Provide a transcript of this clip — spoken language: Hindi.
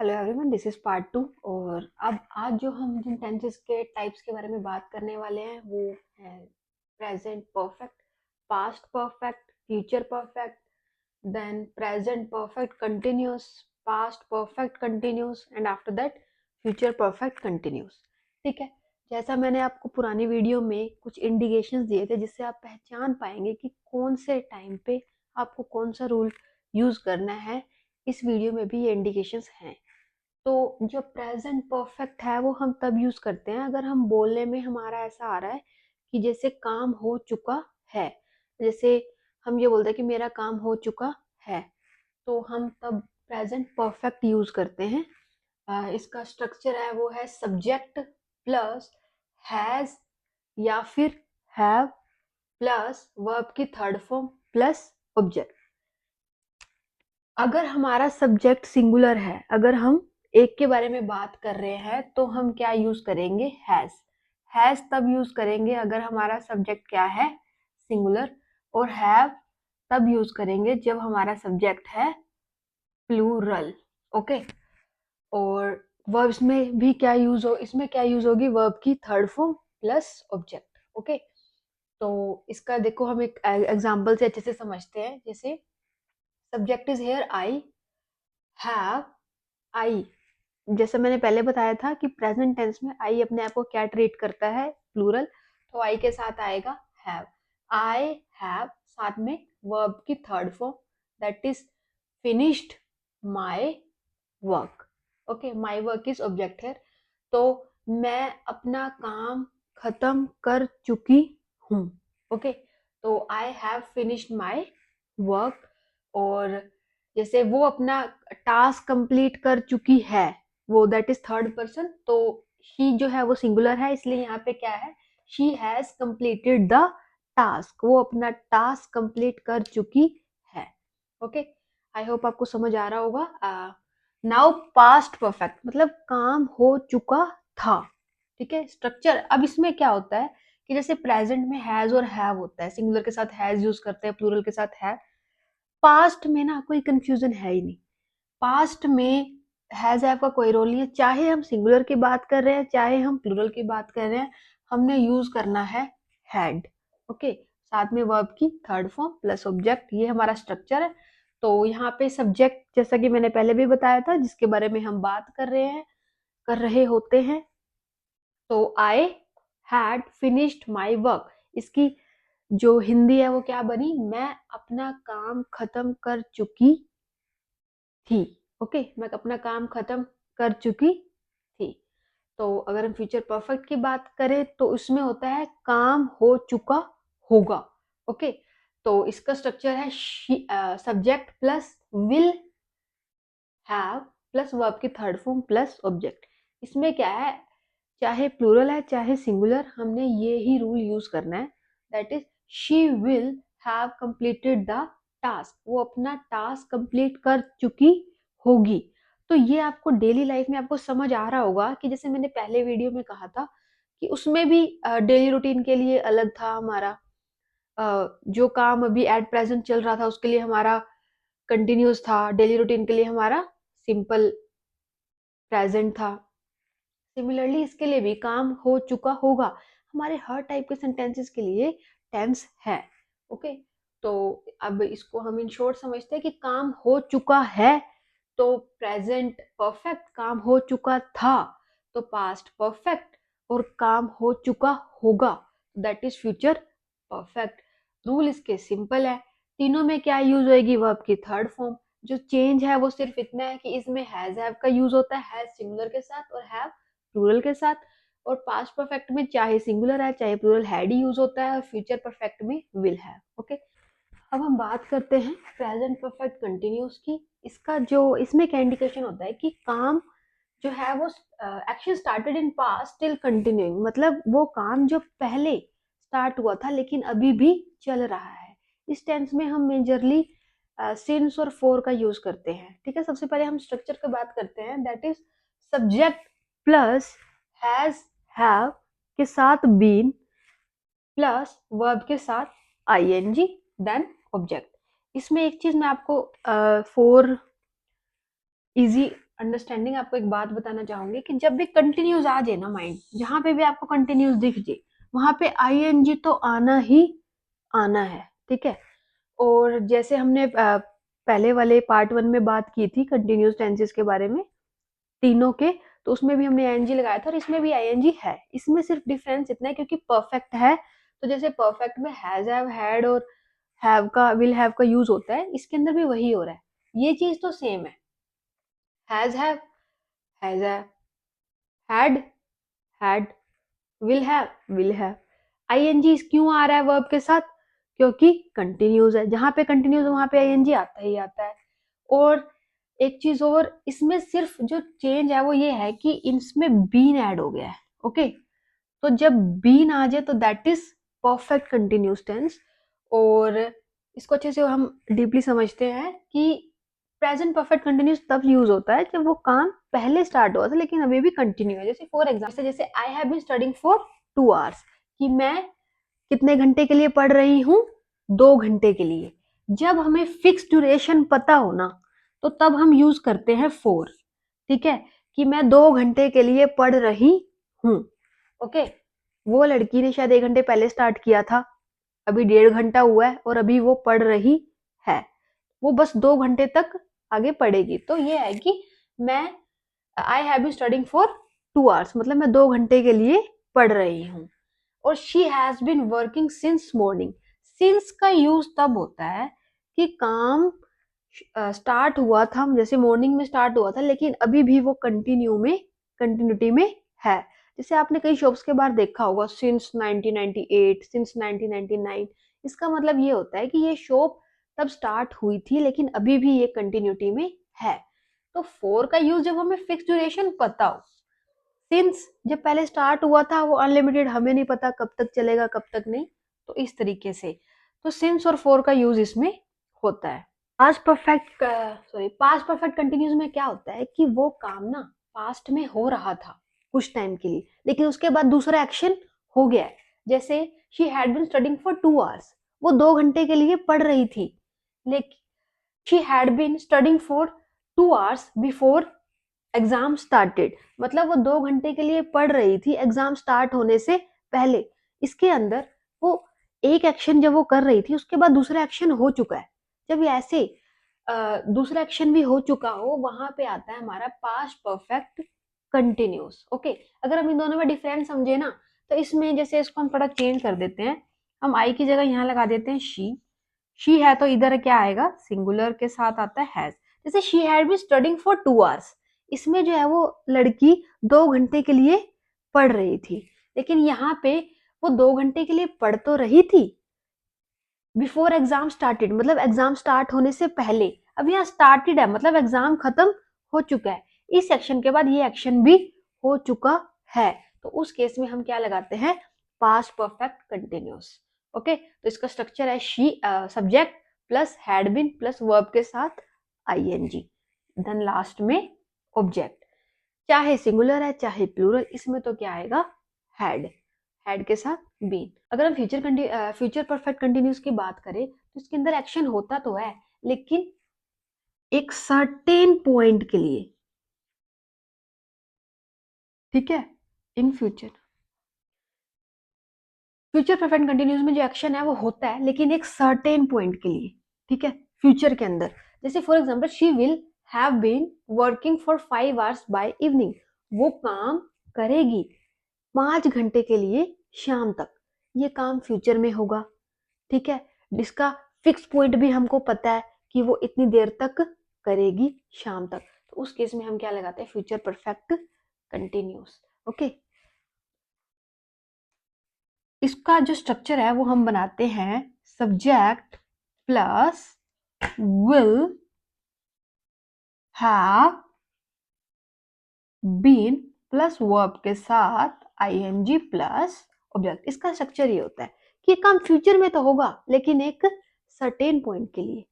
Hello everyone, this is part 2। और अब आज जो हम जिन टेंसेस के टाइप्स के बारे में बात करने वाले हैं वो है present perfect, past perfect, future perfect, then present perfect continuous, past perfect continuous and after that future perfect continuous. ठीक है। जैसा मैंने आपको पुरानी वीडियो में कुछ इंडिकेशंस दिए थे जिससे आप पहचान पाएंगे कि कौन से टाइम पे आपको कौन सा रूल यूज करना है, इस वीडियो में भी ये इंडिकेशंस हैं। तो जो प्रेजेंट परफेक्ट है वो हम तब यूज करते हैं अगर हम बोलने में हमारा ऐसा आ रहा है कि जैसे काम हो चुका है। जैसे हम ये बोलते हैं कि मेरा काम हो चुका है, तो हम तब प्रेजेंट परफेक्ट यूज करते हैं। इसका स्ट्रक्चर है वो है सब्जेक्ट प्लस हैज या फिर हैव प्लस वर्ब की थर्ड फॉर्म प्लस ऑब्जेक्ट। अगर हमारा सब्जेक्ट सिंगुलर है, अगर हम एक के बारे में बात कर रहे हैं, तो हम क्या यूज करेंगे? हैज। हैज तब यूज करेंगे अगर हमारा सब्जेक्ट क्या है? सिंगुलर। और हैव तब यूज करेंगे जब हमारा सब्जेक्ट है प्लूरल। ओके। और वर्ब्स में भी क्या यूज हो, इसमें क्या यूज होगी? वर्ब की third form plus object. Okay. तो इसका देखो हम एक एग्जांपल से अच्छे से समझते हैं। जैसे subject is here I have I. जैसे मैंने पहले बताया था कि प्रेजेंट टेंस में आई अपने आप को क्या ट्रीट करता है? प्लूरल। तो आई के साथ आएगा हैव। आई हैव साथ में वर्ब की third form that is finished my work. Okay, my work is object है। तो मैं अपना काम खत्म कर चुकी हूँ। ओके। तो I have finished my work. और जैसे वो अपना टास्क कंप्लीट कर चुकी है, वो दैट इज थर्ड पर्सन, तो शी जो है वो सिंगुलर है, इसलिए यहाँ पे क्या है? She has completed the task. वो अपना टास्क कंप्लीट कर चुकी है। ओके। आई होप आपको समझ आ रहा होगा। नाउ पास्ट परफेक्ट मतलब काम हो चुका था। ठीक है। स्ट्रक्चर अब इसमें क्या होता है कि जैसे प्रेजेंट में हैज और हैव होता है, सिंगुलर के साथ हैज यूज करते हैं, प्लूरल के साथ हैव। पास्ट में ना कोई कंफ्यूजन है ही नहीं। पास्ट में हैज हैव का कोई रोल नहीं है, चाहे हम सिंगुलर की बात कर रहे हैं चाहे हम प्लूरल की बात कर रहे हैं, हमने यूज करना है हैड। ओके। साथ में वर्ब की थर्ड फॉर्म प्लस ऑब्जेक्ट, ये हमारा स्ट्रक्चर है। तो यहाँ पे सब्जेक्ट जैसा कि मैंने पहले भी बताया था जिसके बारे में हम बात कर रहे होते हैं। तो I had finished my work, इसकी जो हिंदी है वो क्या बनी? मैं अपना काम खत्म कर चुकी थी। ओके, मैं अपना काम खत्म कर चुकी थी। तो अगर हम फ्यूचर परफेक्ट की बात करें तो उसमें होता है काम हो चुका होगा। ओके। तो इसका स्ट्रक्चर है subject plus will have plus verb की थर्ड फॉर्म प्लस ऑब्जेक्ट। इसमें क्या है, चाहे प्लूरल है चाहे सिंगुलर, हमने ये ही रूल यूज करना है that is she will have completed the task. वो अपना टास्क कंप्लीट कर चुकी होगी। तो ये आपको डेली लाइफ में आपको समझ आ रहा होगा कि जैसे मैंने पहले वीडियो में कहा था कि उसमें भी डेली रूटीन के लिए अलग था हमारा, जो काम अभी एट प्रेजेंट चल रहा था उसके लिए हमारा कंटिन्यूस था, डेली रूटीन के लिए हमारा सिंपल प्रेजेंट था। सिमिलरली इसके लिए भी काम हो चुका होगा, हमारे हर टाइप के सेंटेंसेस के लिए टेंस है। ओके। तो अब इसको हम इन शॉर्ट समझते हैं कि काम हो चुका है तो प्रेजेंट परफेक्ट, काम हो चुका था तो पास्ट परफेक्ट, और काम हो चुका होगा that is future perfect. Rule इसके सिंपल है, तीनों में क्या यूज होगी? वर्ब की थर्ड फॉर्म। जो चेंज है वो सिर्फ इतना है कि इसमें हैज हैव का यूज होता है, हैज सिंगुलर के साथ और हैव प्लूरल के साथ। और पास्ट परफेक्ट में चाहे सिंगुलर है चाहे प्लूरल हैड ही यूज होता है, और फ्यूचर परफेक्ट में विल हैव। ओके। अब हम बात करते हैं प्रेजेंट परफेक्ट कंटिन्यूस की। इसका जो इसमें क्या इंडिकेशन होता है कि काम जो है वो action started in past till continuing, मतलब वो काम जो पहले स्टार्ट हुआ था लेकिन अभी भी चल रहा है। इस टेंस में हम मेजरली सिंस और फोर का यूज करते हैं। ठीक है। सबसे पहले हम स्ट्रक्चर की बात करते हैं that is subject plus has have के साथ बीन प्लस वर्ब के साथ आईएनजी देन ऑब्जेक्ट। इसमें एक चीज मैं आपको फॉर इजी अंडरस्टैंडिंग आपको एक बात बताना चाहूंगी कि जब भी कंटिन्यूस आ जाए ना माइंड, जहां पे भी आपको कंटिन्यूस दिख जाए वहां पे आईएनजी तो आना ही आना है, ठीक है। और जैसे हमने पहले वाले पार्ट 1 में बात की थी कंटिन्यूस टेंसेस के बारे में तीनों के, तो उसमें भी हमने आईएनजी लगाया था और इसमें भी आईएनजी है। इसमें सिर्फ डिफरेंस इतना है क्योंकि परफेक्ट है, तो जैसे परफेक्ट में हैज, हैव, हैड और हैव का, विल हैव का यूज होता है, इसके अंदर भी वही हो रहा है। ये चीज तो सेम है, has have, has have, had had, will have. ING क्यों आ रहा है वर्ब के साथ? क्योंकि कंटिन्यूस है, जहां पे कंटिन्यूस है वहां पे आईएनजी आता ही आता है। और एक चीज और, इसमें सिर्फ जो चेंज है वो ये है कि इसमें बीन ऐड हो गया है, ओके। तो जब बीन आ जाए तो that is perfect continuous tense. और इसको अच्छे से हम डीपली समझते हैं कि प्रेजेंट परफेक्ट कंटिन्यूस तब यूज होता है जब वो काम पहले स्टार्ट हुआ था लेकिन अभी भी कंटिन्यू है। जैसे फॉर एग्जाम्पल, जैसे I have been studying for 2 hours, कि मैं कितने घंटे के लिए पढ़ रही हूँ? 2 घंटे के लिए। जब हमें फिक्स ड्यूरेशन पता हो ना तो तब हम यूज करते हैं फॉर, ठीक है, कि मैं 2 घंटे के लिए पढ़ रही हूँ, ओके। वो लड़की ने शायद 1 घंटे पहले स्टार्ट किया था, अभी 1.5 घंटा हुआ है और अभी वो पढ़ रही है। वो बस 2 घंटे तक आगे पढ़ेगी। तो ये है कि मैं I have been studying for 2 hours, मतलब मैं 2 घंटे के लिए पढ़ रही हूँ। और she has been working since morning. Since का यूज तब होता है कि काम स्टार्ट हुआ था, जैसे मॉर्निंग में स्टार्ट हुआ था लेकिन अभी भी वो कंटिन्यूटी में है। जैसे आपने कई शॉप्स के बाहर देखा होगा सिंस 1998, सिंस 1999। इसका मतलब ये होता है कि ये शॉप तब स्टार्ट हुई थी लेकिन अभी भी ये कंटिन्यूटी में है। तो फॉर का यूज जब हमें फिक्स ड्यूरेशन पता हो, सिंस जब पहले स्टार्ट हुआ था वो अनलिमिटेड, हमें नहीं पता कब तक चलेगा कब तक नहीं, तो इस तरीके से तो सिंस और फॉर का यूज इसमें होता है। पास्ट परफेक्ट कंटिन्यूस में क्या होता है कि वो काम ना पास्ट में हो रहा था कुछ टाइम के लिए लेकिन उसके बाद दूसरा एक्शन हो गया है। जैसे she had been studying for 2 hours, वो 2 घंटे के लिए पढ़ रही थी, लेकिन she had been studying for 2 hours before exam started, मतलब वो 2 घंटे के लिए पढ़ रही थी एग्जाम स्टार्ट होने से पहले। इसके अंदर वो एक एक्शन जब वो कर रही थी उसके बाद दूसरा एक्शन हो चुका है। जब ये ऐसे दूसरा एक्शन भी हो चुका हो वहां पे आता है हमारा पास्ट परफेक्ट कंटिन्यूस, ओके। अगर हम इन दोनों में डिफरेंस समझे ना तो इसमें जैसे इसको हम थोड़ा चेंज कर देते हैं, हम आई की जगह यहाँ लगा देते हैं शी है तो इधर क्या आएगा? सिंगुलर के साथ आता है हैज। जैसे she had been studying for 2 hours, इसमें जो है वो लड़की 2 घंटे के लिए पढ़ रही थी, लेकिन यहाँ पे वो 2 घंटे के लिए पढ़ तो रही थी बिफोर एग्जाम स्टार्टेड, मतलब एग्जाम स्टार्ट होने से पहले। अब यहाँ स्टार्टेड है मतलब एग्जाम खत्म हो चुका है, इस सेक्शन के बाद ये एक्शन भी हो चुका है, तो उस केस में हम क्या लगाते हैं? Past perfect continuous, okay. तो इसका स्ट्रक्चर है she subject plus had been plus verb के साथ आईएनजी, देन लास्ट में ऑब्जेक्ट, चाहे सिंगुलर है चाहे प्लूरल, इसमें तो क्या आएगा? हैड, हैड के साथ बीन। अगर हम फ्यूचर परफेक्ट कंटिन्यूस की बात करें तो इसके अंदर एक्शन होता तो है लेकिन एक सर्टेन पॉइंट के लिए, ठीक है। इन फ्यूचर परफेक्ट कंटिन्यूस में जो एक्शन है वो होता है लेकिन एक सर्टेन पॉइंट के लिए, ठीक है, फ्यूचर के अंदर। जैसे for example she will have been working for 5 hours by evening, वो काम करेगी 5 घंटे के लिए शाम तक, ये काम फ्यूचर में होगा, ठीक है। जिसका फिक्स पॉइंट भी हमको पता है कि वो इतनी देर तक करेगी शाम तक, तो उस केस में हम क्या लगाते हैं? Future perfect continuous, okay. इसका जो स्ट्रक्चर है वो हम बनाते हैं subject plus will have been plus verb के साथ आईएनजी प्लस ऑब्जेक्ट। इसका स्ट्रक्चर ये होता है कि ये काम फ्यूचर में तो होगा लेकिन एक सर्टेन पॉइंट के लिए,